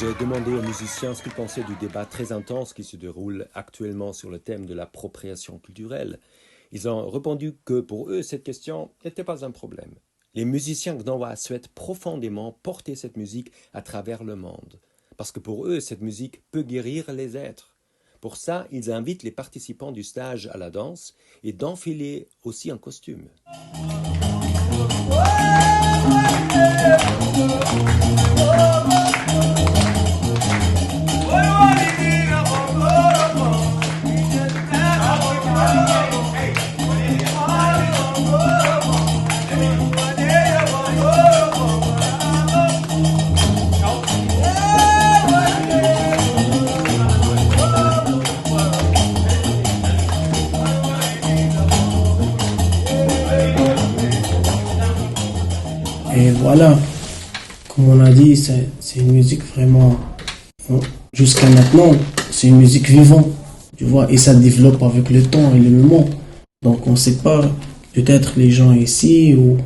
j'ai demandé aux musiciens ce qu'ils pensaient du débat très intense qui se déroule actuellement sur le thème de l'appropriation culturelle. Ils ont répondu que pour eux, cette question n'était pas un problème. Les musiciens gnawa souhaitent profondément porter cette musique à travers le monde, parce que pour eux, cette musique peut guérir les êtres. Pour ça, ils invitent les participants du stage à la danse et d'enfiler aussi un costume. Et voilà, comme on a dit, c'est une musique vraiment, jusqu'à maintenant, c'est une musique vivante, tu vois, et ça développe avec le temps et le moment. Donc on ne sait pas, peut-être les gens ici ou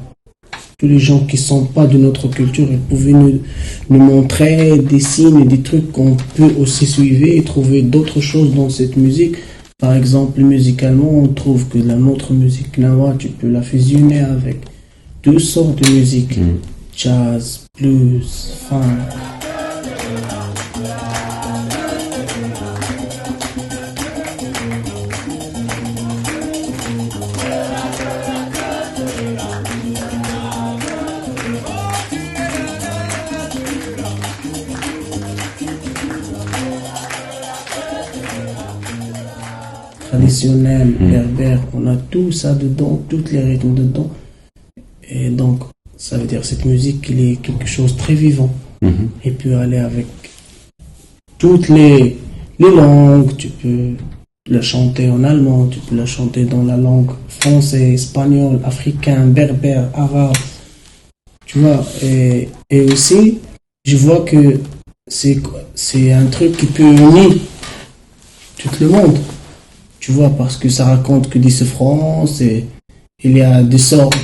tous les gens qui ne sont pas de notre culture, ils pouvaient nous montrer des signes, des trucs qu'on peut aussi suivre et trouver d'autres choses dans cette musique. Par exemple, musicalement, on trouve que notre musique gnawa, tu peux la fusionner avec toutes sortes de musique, jazz, blues, funk. Traditionnel, berbère, on a tout ça dedans, toutes les rythmes dedans. Et donc, ça veut dire cette musique, il est quelque chose de très vivant. Il peut aller avec toutes les langues. Tu peux la chanter en allemand, tu peux la chanter dans la langue français, espagnol, africain, berbère, arabe. Tu vois, et aussi, je vois que c'est un truc qui peut unir tout le monde. Tu vois, parce que ça raconte que des souffrances et il y a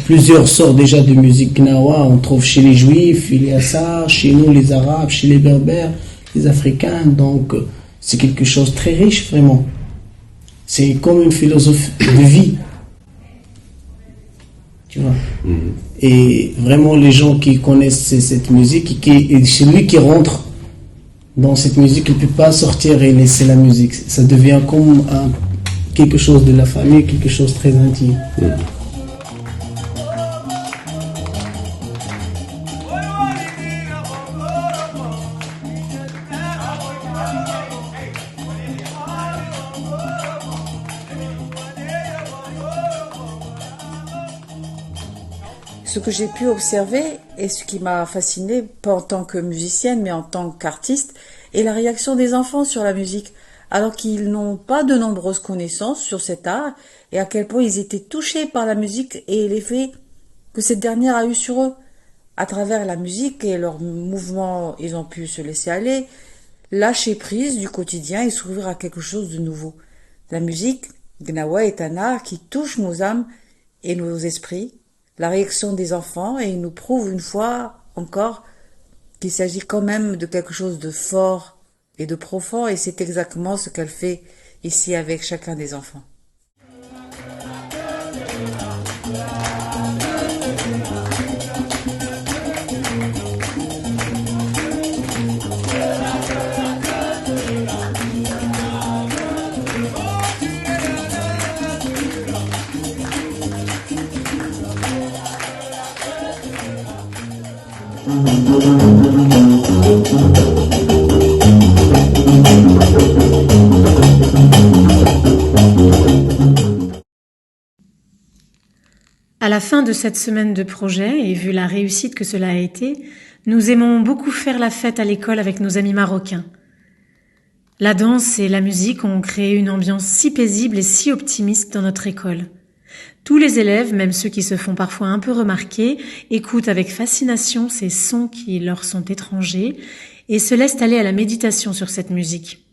plusieurs sortes déjà de musique gnawa. On trouve chez les juifs, il y a ça, chez nous les arabes, chez les berbères, les africains. Donc c'est quelque chose de très riche vraiment. C'est comme une philosophie de vie. Tu vois. Et vraiment les gens qui connaissent cette musique, et celui qui rentre dans cette musique, il ne peut pas sortir et laisser la musique. Ça devient comme quelque chose de la famille, quelque chose de très intime. Ce que j'ai pu observer et ce qui m'a fascinée, pas en tant que musicienne mais en tant qu'artiste, est la réaction des enfants sur la musique, alors qu'ils n'ont pas de nombreuses connaissances sur cet art et à quel point ils étaient touchés par la musique et l'effet que cette dernière a eu sur eux. À travers la musique et leurs mouvements, ils ont pu se laisser aller, lâcher prise du quotidien et s'ouvrir à quelque chose de nouveau. La musique, gnawa, est un art qui touche nos âmes et nos esprits. La réaction des enfants et il nous prouve une fois encore qu'il s'agit quand même de quelque chose de fort et de profond et c'est exactement ce qu'elle fait ici avec chacun des enfants. À la fin de cette semaine de projet, et vu la réussite que cela a été, nous aimons beaucoup faire la fête à l'école avec nos amis marocains. La danse et la musique ont créé une ambiance si paisible et si optimiste dans notre école. Tous les élèves, même ceux qui se font parfois un peu remarquer, écoutent avec fascination ces sons qui leur sont étrangers et se laissent aller à la méditation sur cette musique.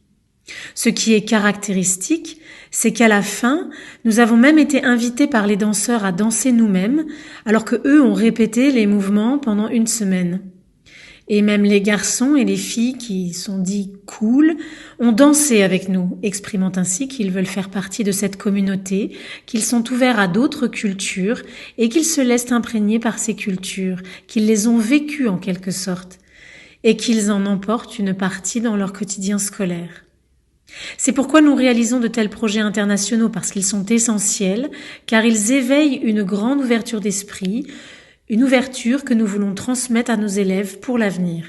Ce qui est caractéristique, c'est qu'à la fin, nous avons même été invités par les danseurs à danser nous-mêmes, alors que eux ont répété les mouvements pendant une semaine. Et même les garçons et les filles qui sont dits cool ont dansé avec nous, exprimant ainsi qu'ils veulent faire partie de cette communauté, qu'ils sont ouverts à d'autres cultures et qu'ils se laissent imprégner par ces cultures, qu'ils les ont vécues en quelque sorte, et qu'ils en emportent une partie dans leur quotidien scolaire. C'est pourquoi nous réalisons de tels projets internationaux, parce qu'ils sont essentiels, car ils éveillent une grande ouverture d'esprit, une ouverture que nous voulons transmettre à nos élèves pour l'avenir.